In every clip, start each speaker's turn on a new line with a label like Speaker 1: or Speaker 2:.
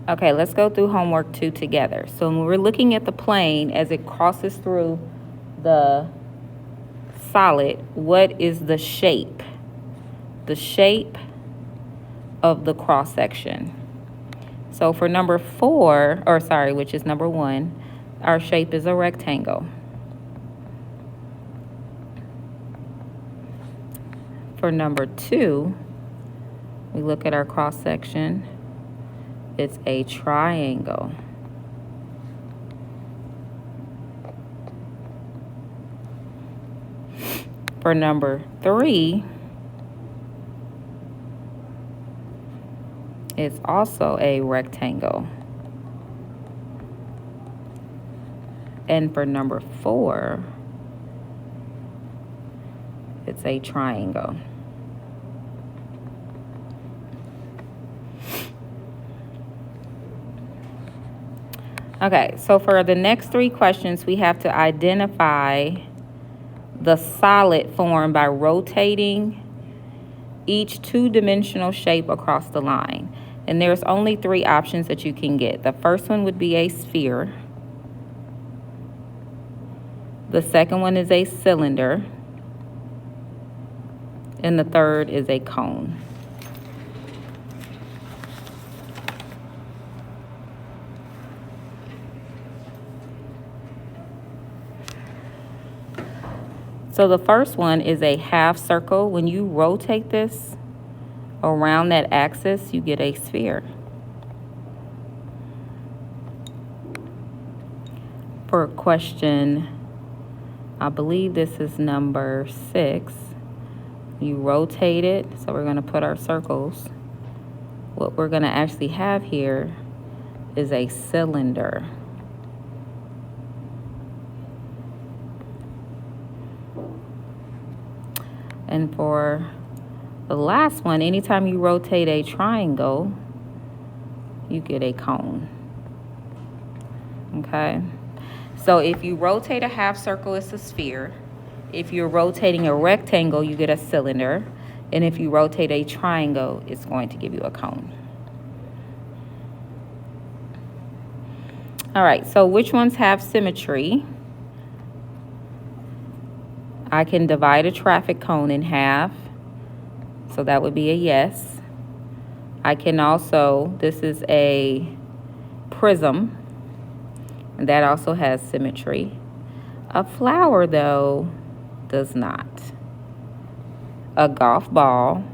Speaker 1: Okay, let's go through homework 2 together. So when we're looking at the plane as it crosses through the solid, what is the shape? The shape of the cross section. So for number 4, which is number 1, our shape is a rectangle. For number 2, we look at our cross section. It's a triangle. For number 3, it's also a rectangle. And for number 4, it's a triangle. Okay, so for the next 3 questions, we have to identify the solid formed by rotating each 2-dimensional shape across the line. And there's only 3 options that you can get. The first one would be a sphere. The second one is a cylinder. And the third is a cone. So the first one is a half circle. When you rotate this around that axis, you get a sphere. For question, I believe this is number 6, you rotate it. So we're going to put our circles. What we're going to actually have here is a cylinder. And for the last one, anytime you rotate a triangle, you get a cone. Okay? So if you rotate a half circle, it's a sphere. If you're rotating a rectangle, you get a cylinder. And if you rotate a triangle, it's going to give you a cone. All right, so which ones have symmetry? I can divide a traffic cone in half, so that would be a yes. I can also, this is a prism, and that also has symmetry. A flower, though, does not. A golf ball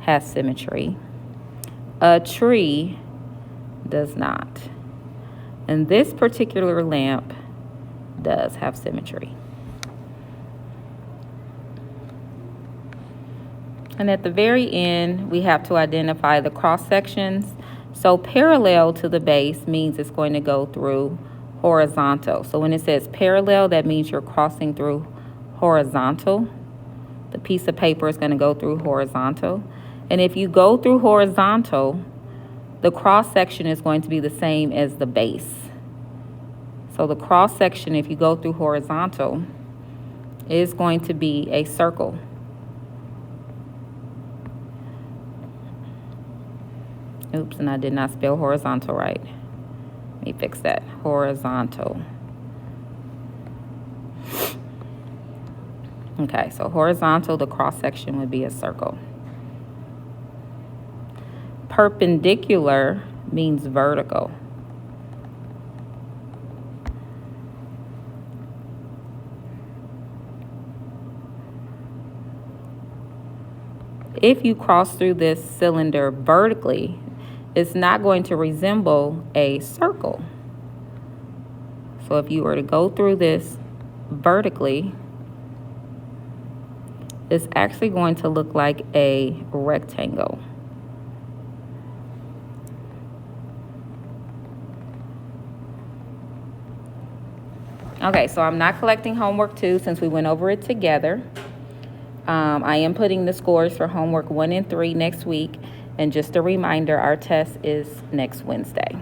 Speaker 1: has symmetry. A tree does not. And this particular lamp does have symmetry. And at the very end, we have to identify the cross sections. So parallel to the base means it's going to go through horizontal. So when it says parallel, that means you're crossing through horizontal. The piece of paper is going to go through horizontal. And if you go through horizontal, the cross section is going to be the same as the base. So the cross section, if you go through horizontal, is going to be a circle. Oops, and I did not spell horizontal right. Let me fix that. Horizontal. Okay, so horizontal, the cross section would be a circle. Perpendicular means vertical. If you cross through this cylinder vertically, it's not going to resemble a circle. So if you were to go through this vertically, it's actually going to look like a rectangle. Okay, so I'm not collecting homework 2 since we went over it together. I am putting the scores for homework 1 and 3 next week. And just a reminder, our test is next Wednesday.